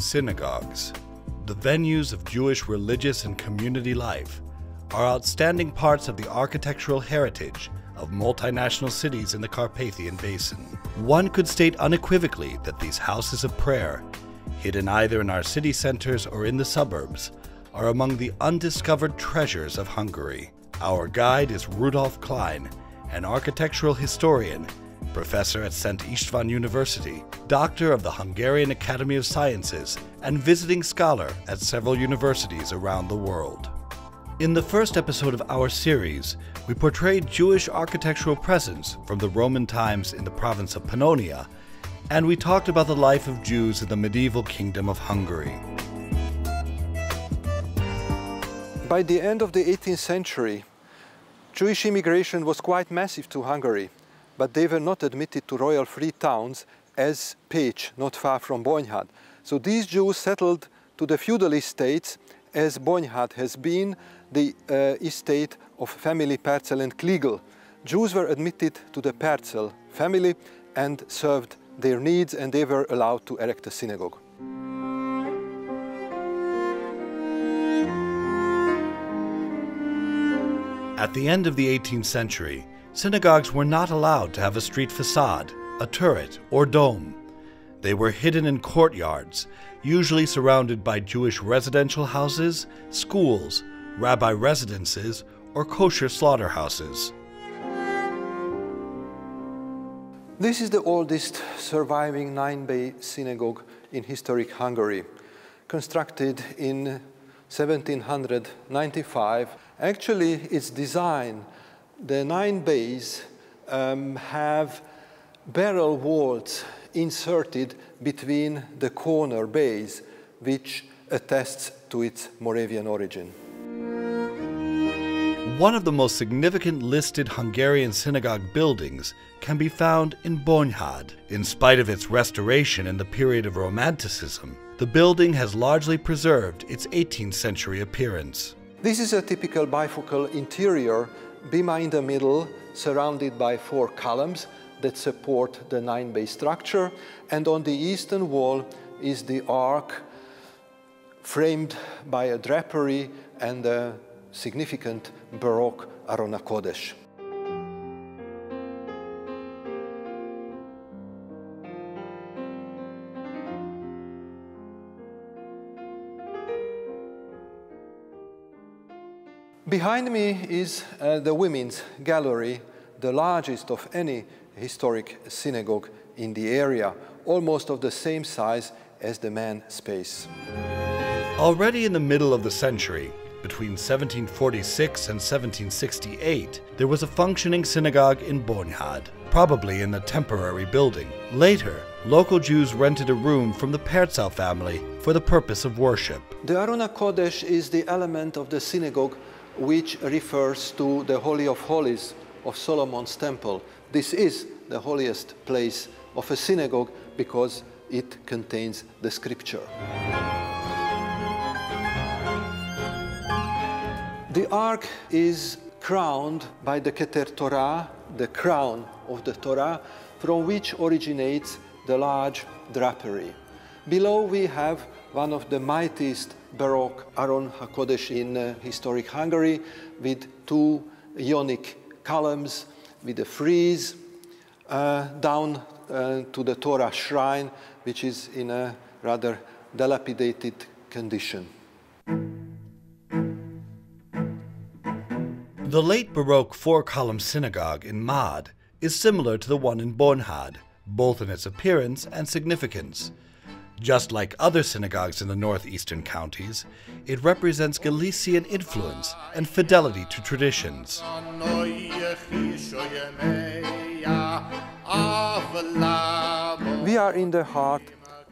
synagogues, the venues of Jewish religious and community life, are outstanding parts of the architectural heritage of multinational cities in the Carpathian Basin. One could state unequivocally that these houses of prayer, hidden either in our city centers or in the suburbs, are among the undiscovered treasures of Hungary. Our guide is Rudolf Klein, an architectural historian, professor at St. István University, doctor of the Hungarian Academy of Sciences, and visiting scholar at several universities around the world. In the first episode of our series, we portrayed Jewish architectural presence from the Roman times in the province of Pannonia, and we talked about the life of Jews in the medieval kingdom of Hungary. By the end of the 18th century, Jewish immigration was quite massive to Hungary, but they were not admitted to royal free towns as Pécs, not far from Bonyhad. So these Jews settled to the feudal estates, as Bonyhad has been the estate of family Percel and Kliegl. Jews were admitted to the Percel family and served their needs, and they were allowed to erect a synagogue. At the end of the 18th century, synagogues were not allowed to have a street facade, a turret, or dome. They were hidden in courtyards, usually surrounded by Jewish residential houses, schools, rabbi residences, or kosher slaughterhouses. This is the oldest surviving 9-bay synagogue in historic Hungary, constructed in 1795. Actually, its design, the 9 bays have barrel walls inserted between the corner bays, which attests to its Moravian origin. One of the most significant listed Hungarian synagogue buildings can be found in Bonyhad. In spite of its restoration in the period of Romanticism, the building has largely preserved its 18th century appearance. This is a typical bifocal interior, bima in the middle, surrounded by 4 columns that support the 9-bay structure, and on the eastern wall is the ark, framed by a drapery and a significant Baroque Aron HaKodesh. Behind me is the women's gallery, the largest of any historic synagogue in the area, almost of the same size as the men's space. Already in the middle of the century, between 1746 and 1768, there was a functioning synagogue in Bonyhad, probably in a temporary building. Later, local Jews rented a room from the Percel family for the purpose of worship. The Aron HaKodesh is the element of the synagogue which refers to the Holy of Holies of Solomon's temple. This is the holiest place of a synagogue because it contains the scripture. The ark is crowned by the Keter Torah, the crown of the Torah, from which originates the large drapery. Below we have one of the mightiest Baroque Aron HaKodesh in historic Hungary, with 2 Ionic columns, with a frieze down to the Torah shrine, which is in a rather dilapidated condition. The late Baroque 4-column synagogue in Mad is similar to the one in Bonyhad, both in its appearance and significance. Just like other synagogues in the northeastern counties, it represents Galician influence and fidelity to traditions. We are in the heart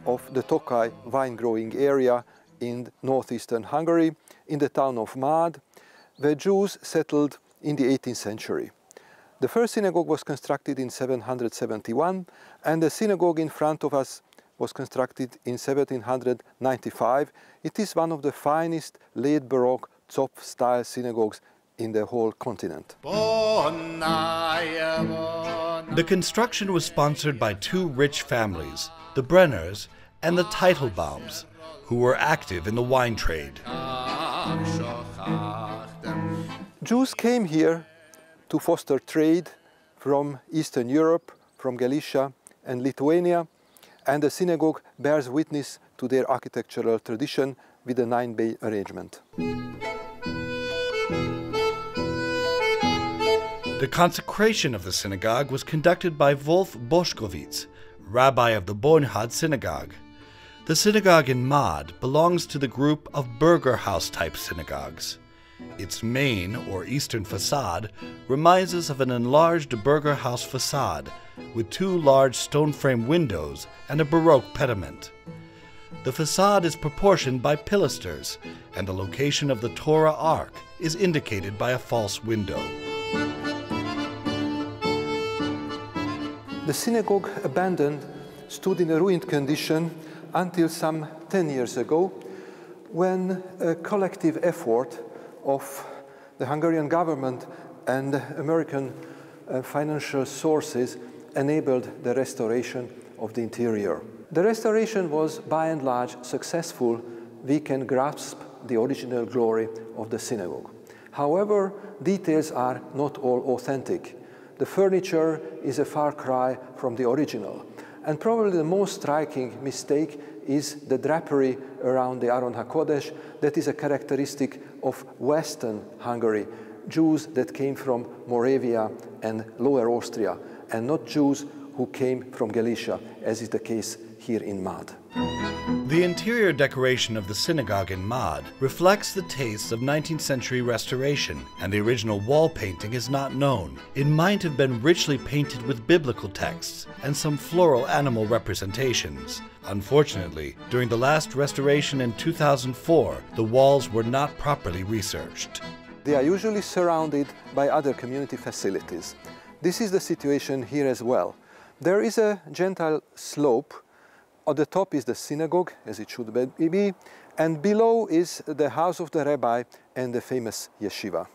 of the Tokaj wine-growing area in northeastern Hungary, in the town of Mad, where Jews settled in the 18th century. The first synagogue was constructed in 771, and the synagogue in front of us was constructed in 1795. It is one of the finest late Baroque Zopf-style synagogues in the whole continent. The construction was sponsored by 2 rich families, the Brenners and the Teitelbaums, who were active in the wine trade. Jews came here to foster trade from Eastern Europe, from Galicia and Lithuania, and the synagogue bears witness to their architectural tradition with a 9-bay arrangement. The consecration of the synagogue was conducted by Wolf Boschkowitz, rabbi of the Bonhad synagogue. The synagogue in Mad belongs to the group of Burger House-type synagogues. Its main, or eastern facade, reminds us of an enlarged Burger House facade with 2 large stone-frame windows and a Baroque pediment. The facade is proportioned by pilasters, and the location of the Torah Ark is indicated by a false window. The synagogue, abandoned, stood in a ruined condition until some 10 years ago, when a collective effort of the Hungarian government and American financial sources enabled the restoration of the interior. The restoration was by and large successful. We can grasp the original glory of the synagogue. However, details are not all authentic. The furniture is a far cry from the original. And probably the most striking mistake is the drapery around the Aron HaKodesh that is a characteristic of Western Hungary, Jews that came from Moravia and Lower Austria, and not Jews who came from Galicia, as is the case here in Mad. The interior decoration of the synagogue in Mad reflects the tastes of 19th century restoration, and the original wall painting is not known. It might have been richly painted with biblical texts and some floral animal representations. Unfortunately, during the last restoration in 2004, the walls were not properly researched. They are usually surrounded by other community facilities. This is the situation here as well. There is a Gentile slope. At the top is the synagogue, as it should be, and below is the house of the rabbi and the famous yeshiva.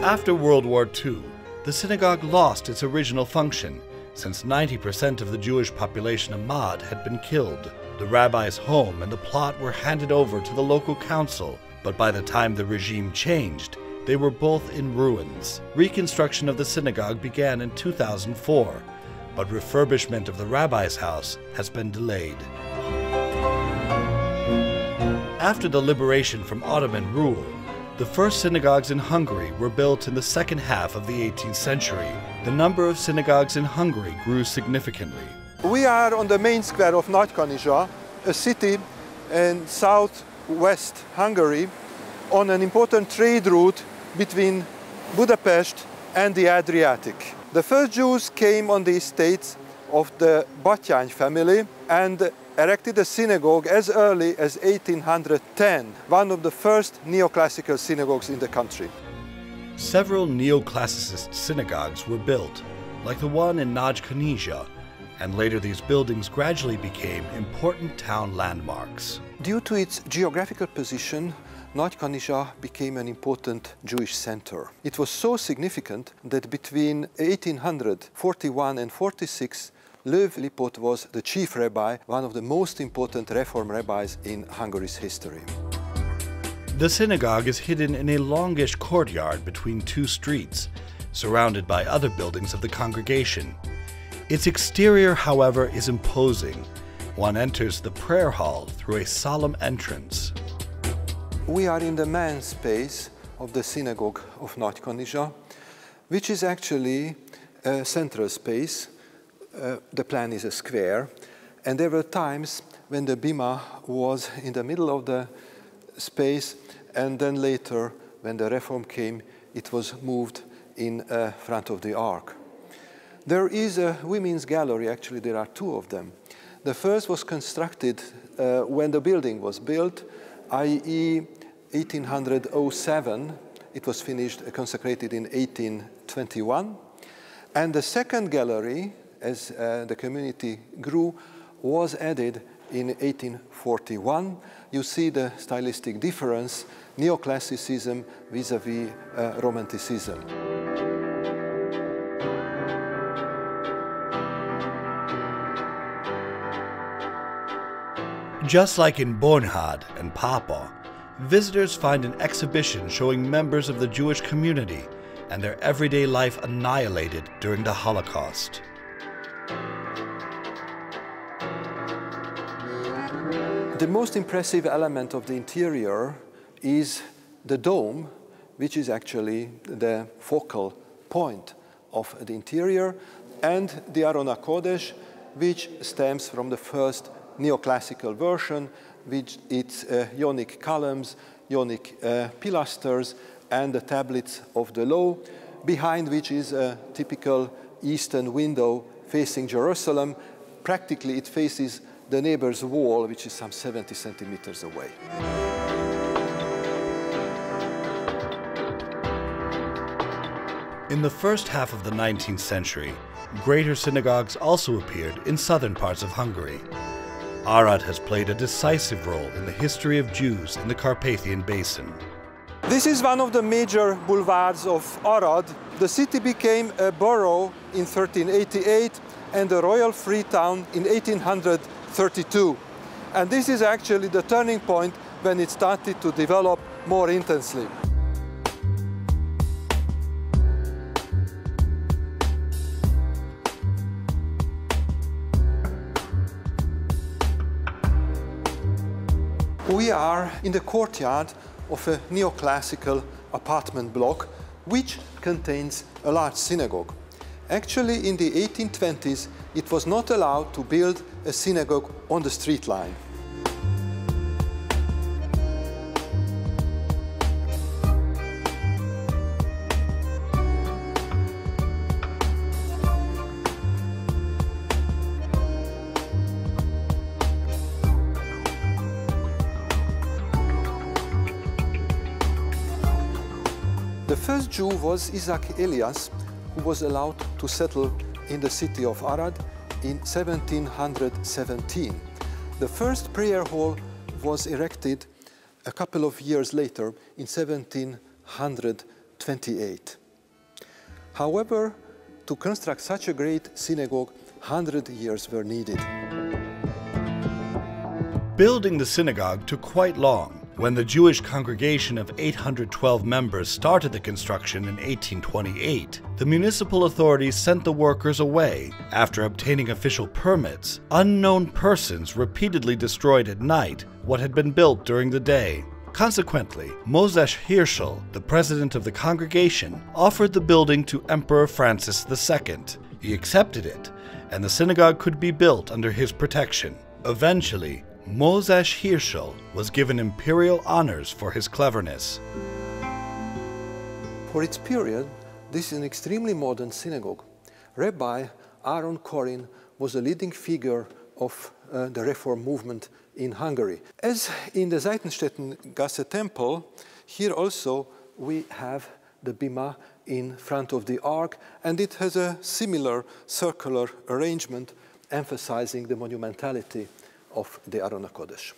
After World War II, the synagogue lost its original function, since 90% of the Jewish population of Mad had been killed. The rabbi's home and the plot were handed over to the local council, but by the time the regime changed, they were both in ruins. Reconstruction of the synagogue began in 2004, but refurbishment of the rabbi's house has been delayed. After the liberation from Ottoman rule, the first synagogues in Hungary were built in the second half of the 18th century. The number of synagogues in Hungary grew significantly. We are on the main square of Nagykanizsa, a city in southwest Hungary, on an important trade route between Budapest and the Adriatic. The first Jews came on the estates of the Batyány family and erected a synagogue as early as 1810, one of the first neoclassical synagogues in the country. Several neoclassicist synagogues were built, like the one in Nagykanizsa, and later these buildings gradually became important town landmarks. Due to its geographical position, Nagykanizsa became an important Jewish center. It was so significant that between 1841 and 46, Löw Lipót was the chief rabbi, one of the most important reform rabbis in Hungary's history. The synagogue is hidden in a longish courtyard between 2 streets, surrounded by other buildings of the congregation. Its exterior, however, is imposing. One enters the prayer hall through a solemn entrance. We are in the main space of the synagogue of Nagykanizsa, which is actually a central space. The plan is a square, and there were times when the bima was in the middle of the space, and then later, when the reform came, it was moved in front of the ark. There is a women's gallery, actually there are 2 of them. The first was constructed when the building was built, i.e. 1807. It was finished, consecrated in 1821. And the second gallery, as the community grew, was added in 1841. You see the stylistic difference, neoclassicism vis-à-vis Romanticism. Just like in Bonhad and Papa, visitors find an exhibition showing members of the Jewish community and their everyday life annihilated during the Holocaust. The most impressive element of the interior is the dome, which is actually the focal point of the interior, and the Aron HaKodesh, which stems from the first neoclassical version, with its Ionic columns, Ionic pilasters, and the tablets of the law, behind which is a typical eastern window facing Jerusalem. Practically, it faces the neighbor's wall, which is some 70 centimeters away. In the first half of the 19th century, greater synagogues also appeared in southern parts of Hungary. Arad has played a decisive role in the history of Jews in the Carpathian Basin. This is one of the major boulevards of Arad. The city became a borough in 1388 and a royal free town in 1832. And this is actually the turning point when it started to develop more intensely. We are in the courtyard of a neoclassical apartment block which contains a large synagogue. Actually, in the 1820s, it was not allowed to build a synagogue on the street line. The first Jew was Isaac Elias, who was allowed to settle in the city of Arad in 1717. The first prayer hall was erected a couple of years later in 1728. However, to construct such a great synagogue, 100 years were needed. Building the synagogue took quite long. When the Jewish congregation of 812 members started the construction in 1828, the municipal authorities sent the workers away. After obtaining official permits, unknown persons repeatedly destroyed at night what had been built during the day. Consequently, Moses Hirschel, the president of the congregation, offered the building to Emperor Francis II. He accepted it, and the synagogue could be built under his protection. Eventually, Moses Hirschel was given imperial honors for his cleverness. For its period, this is an extremely modern synagogue. Rabbi Aaron Korin was a leading figure of the Reform movement in Hungary. As in the Seitenstättengasse temple, here also we have the bima in front of the ark, and it has a similar circular arrangement emphasizing the monumentality of the Aron HaKodesh.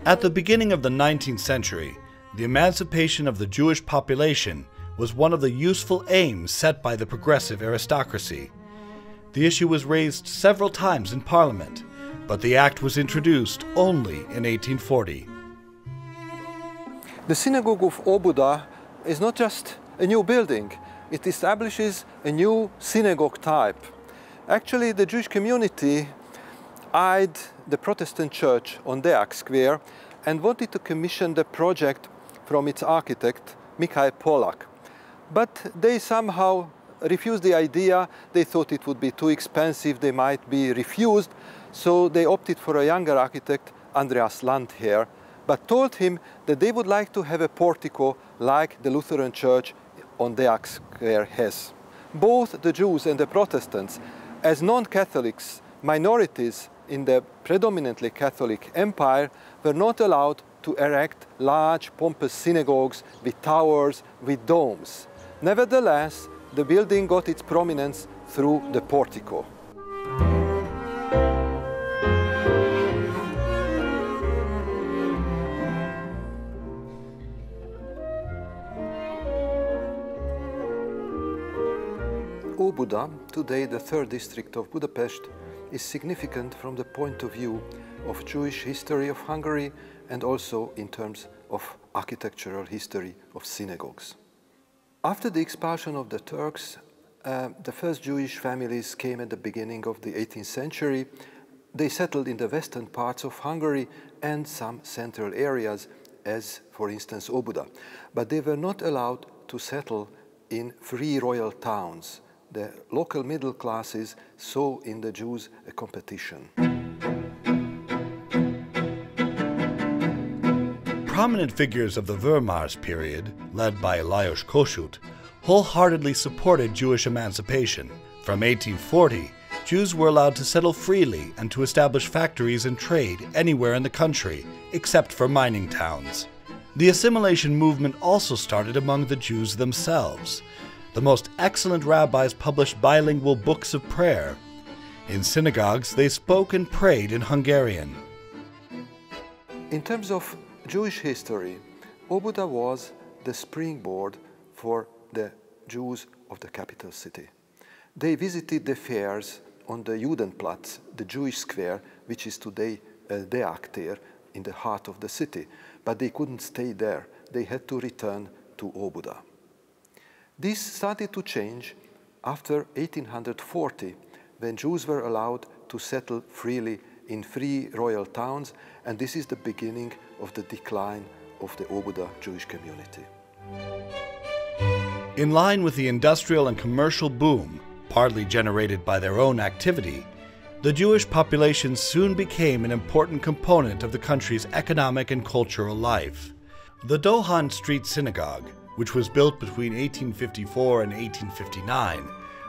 At the beginning of the 19th century, the emancipation of the Jewish population was one of the useful aims set by the progressive aristocracy. The issue was raised several times in Parliament, but the act was introduced only in 1840. The Synagogue of Óbuda is not just a new building, it establishes a new synagogue type. Actually, the Jewish community eyed the Protestant church on Deák Square and wanted to commission the project from its architect, Mikhail Polak. But they somehow refused the idea. They thought it would be too expensive, they might be refused, so they opted for a younger architect, Andreas Landheer, but told him that they would like to have a portico like the Lutheran Church on Deák Square has. Both the Jews and the Protestants, as non-Catholics, minorities in the predominantly Catholic empire, were not allowed to erect large, pompous synagogues with towers, with domes. Nevertheless, the building got its prominence through the portico. Óbuda, today the third district of Budapest, is significant from the point of view of Jewish history of Hungary and also in terms of architectural history of synagogues. After the expulsion of the Turks, the first Jewish families came at the beginning of the 18th century. They settled in the western parts of Hungary and some central areas, as for instance Óbuda. But they were not allowed to settle in free royal towns. The local middle classes saw in the Jews a competition. Prominent figures of the Wehrmacht period, led by Lajos Kossuth, wholeheartedly supported Jewish emancipation. From 1840, Jews were allowed to settle freely and to establish factories and trade anywhere in the country, except for mining towns. The assimilation movement also started among the Jews themselves. The most excellent rabbis published bilingual books of prayer. In synagogues, they spoke and prayed in Hungarian. In terms of Jewish history, Óbuda was the springboard for the Jews of the capital city. They visited the fairs on the Judenplatz, the Jewish square, which is today the Aktér, in the heart of the city. But they couldn't stay there. They had to return to Óbuda. This started to change after 1840, when Jews were allowed to settle freely in free royal towns, and this is the beginning of the decline of the Óbuda Jewish community. In line with the industrial and commercial boom, partly generated by their own activity, the Jewish population soon became an important component of the country's economic and cultural life. The Dohány Street Synagogue, which was built between 1854 and 1859,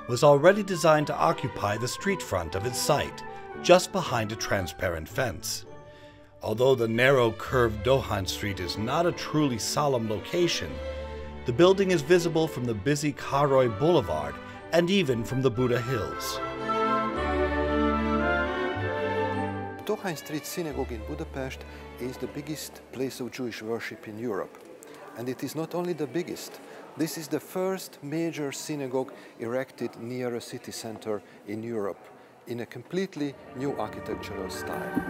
was already designed to occupy the street front of its site, just behind a transparent fence. Although the narrow, curved Dohány Street is not a truly solemn location, the building is visible from the busy Károly Boulevard and even from the Buda Hills. Dohány Street Synagogue in Budapest is the biggest place of Jewish worship in Europe. And it is not only the biggest. This is the first major synagogue erected near a city center in Europe, in a completely new architectural style.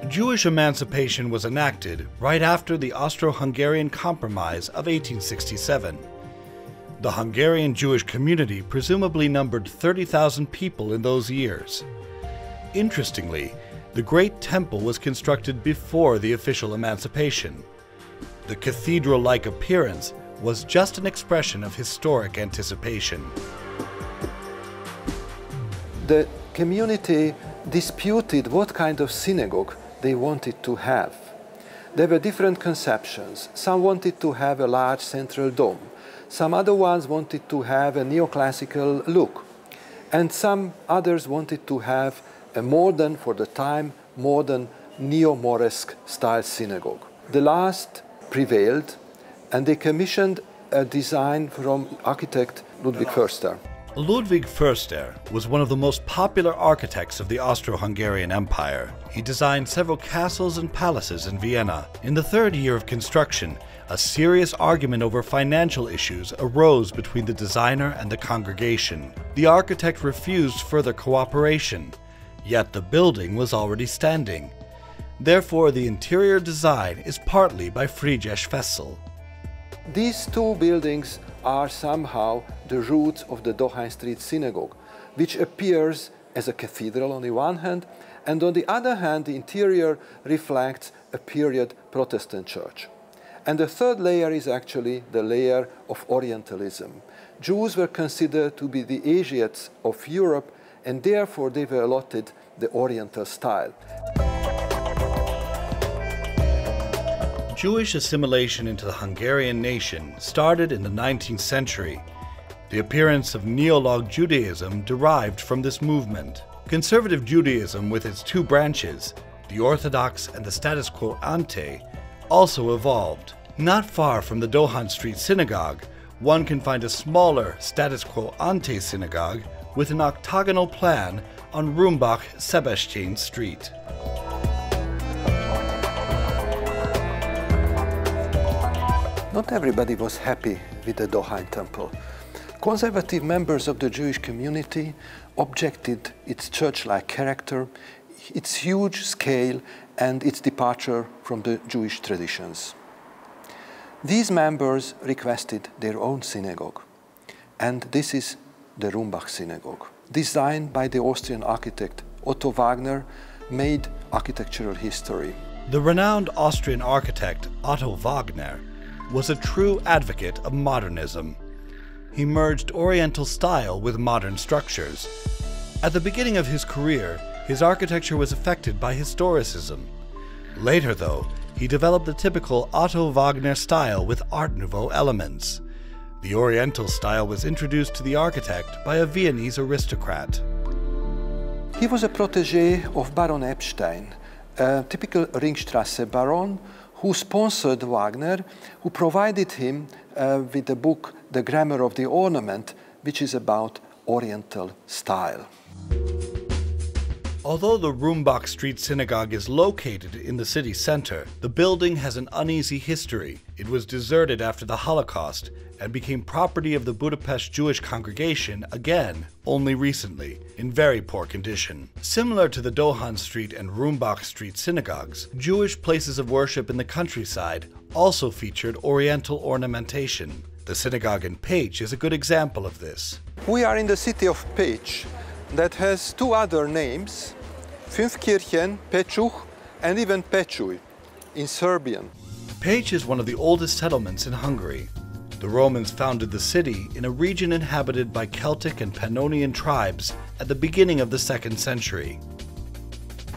Jewish emancipation was enacted right after the Austro-Hungarian Compromise of 1867. The Hungarian Jewish community presumably numbered 30,000 people in those years. Interestingly, the Great Temple was constructed before the official emancipation. The cathedral-like appearance was just an expression of historic anticipation. The community disputed what kind of synagogue they wanted to have. There were different conceptions. Some wanted to have a large central dome. Some other ones wanted to have a neoclassical look. And some others wanted to have a modern, for the time, modern neo-Moresque style synagogue. The last prevailed, and they commissioned a design from architect Ludwig Förster. Ludwig Förster was one of the most popular architects of the Austro-Hungarian Empire. He designed several castles and palaces in Vienna. In the third year of construction, a serious argument over financial issues arose between the designer and the congregation. The architect refused further cooperation, yet the building was already standing. Therefore, the interior design is partly by Frigyes Fessel. These two buildings are somehow the roots of the Dohány Street Synagogue, which appears as a cathedral on the one hand, and on the other hand, the interior reflects a period Protestant church. And the third layer is actually the layer of Orientalism. Jews were considered to be the Asiates of Europe, and therefore they were allotted the Oriental style. Jewish assimilation into the Hungarian nation started in the 19th century. The appearance of Neolog Judaism derived from this movement. Conservative Judaism, with its two branches, the Orthodox and the status quo ante, also evolved. Not far from the Dohány Street Synagogue, one can find a smaller status quo ante synagogue with an octagonal plan on Rumbach-Sebestyén Street. Not everybody was happy with the Dohány Temple. Conservative members of the Jewish community objected its church-like character, its huge scale, and its departure from the Jewish traditions. These members requested their own synagogue, and this is the Rumbach Synagogue. Designed by the Austrian architect Otto Wagner, made architectural history. The renowned Austrian architect Otto Wagner was a true advocate of modernism. He merged Oriental style with modern structures. At the beginning of his career, his architecture was affected by historicism. Later, though, he developed the typical Otto Wagner style with Art Nouveau elements. The Oriental style was introduced to the architect by a Viennese aristocrat. He was a protege of Baron Epstein, a typical Ringstrasse baron who sponsored Wagner, who provided him with the book The Grammar of the Ornament, which is about Oriental style. Although the Rumbach Street Synagogue is located in the city center, the building has an uneasy history. It was deserted after the Holocaust and became property of the Budapest Jewish congregation again only recently, in very poor condition. Similar to the Dohan Street and Rumbach Street synagogues, Jewish places of worship in the countryside also featured Oriental ornamentation. The synagogue in Pécs is a good example of this. We are in the city of Pécs that has two other names, Fünfkirchen, Pecsuch, and even Pecsuj in Serbian. Pécs is one of the oldest settlements in Hungary. The Romans founded the city in a region inhabited by Celtic and Pannonian tribes at the beginning of the 2nd century.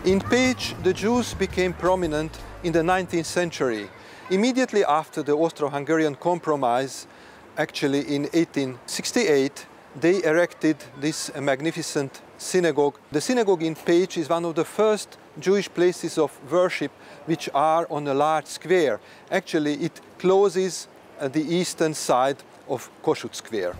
In Pécs, the Jews became prominent in the 19th century. Immediately after the Austro-Hungarian Compromise, actually in 1868, they erected this magnificent synagogue. The synagogue in Pécs is one of the first Jewish places of worship which are on a large square. Actually, it closes the eastern side of Kossuth Square.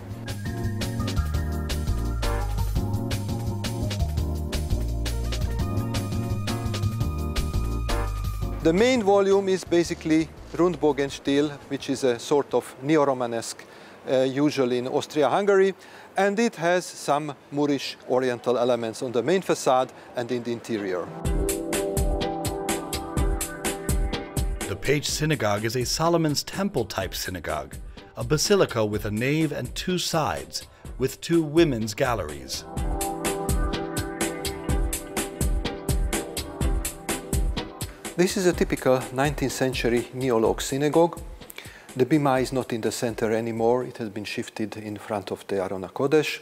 The main volume is basically Rundbogenstil, which is a sort of neo-Romanesque, usually in Austria-Hungary, and it has some Moorish Oriental elements on the main facade and in the interior. The Pécs Synagogue is a Solomon's Temple-type synagogue, a basilica with a nave and 2 sides, with 2 women's galleries. This is a typical 19th century Neolog synagogue. The bima is not in the center anymore. It has been shifted in front of the Aron HaKodesh.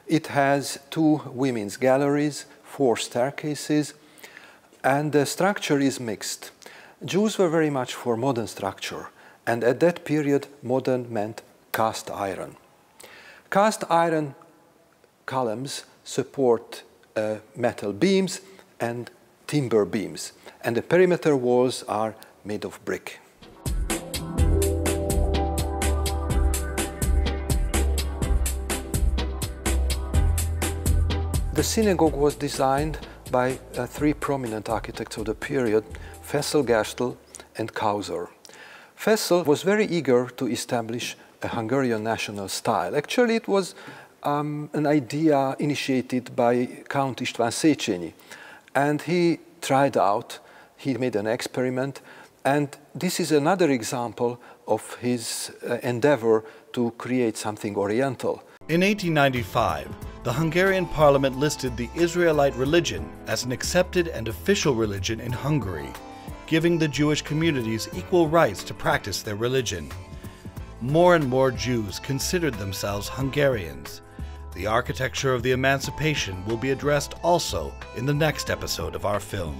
It has 2 women's galleries, 4 staircases, and the structure is mixed. Jews were very much for modern structure, and at that period, modern meant cast iron. Cast iron columns support metal beams and timber beams, and the perimeter walls are made of brick. The synagogue was designed by 3 prominent architects of the period, Fessel, Gerstl, and Kauser. Fessel was very eager to establish a Hungarian national style. Actually, it was an idea initiated by Count István Széchenyi, and he tried out, he made an experiment, and this is another example of his endeavor to create something Oriental. In 1895, the Hungarian parliament listed the Israelite religion as an accepted and official religion in Hungary, giving the Jewish communities equal rights to practice their religion. More and more Jews considered themselves Hungarians. The architecture of the emancipation will be addressed also in the next episode of our film.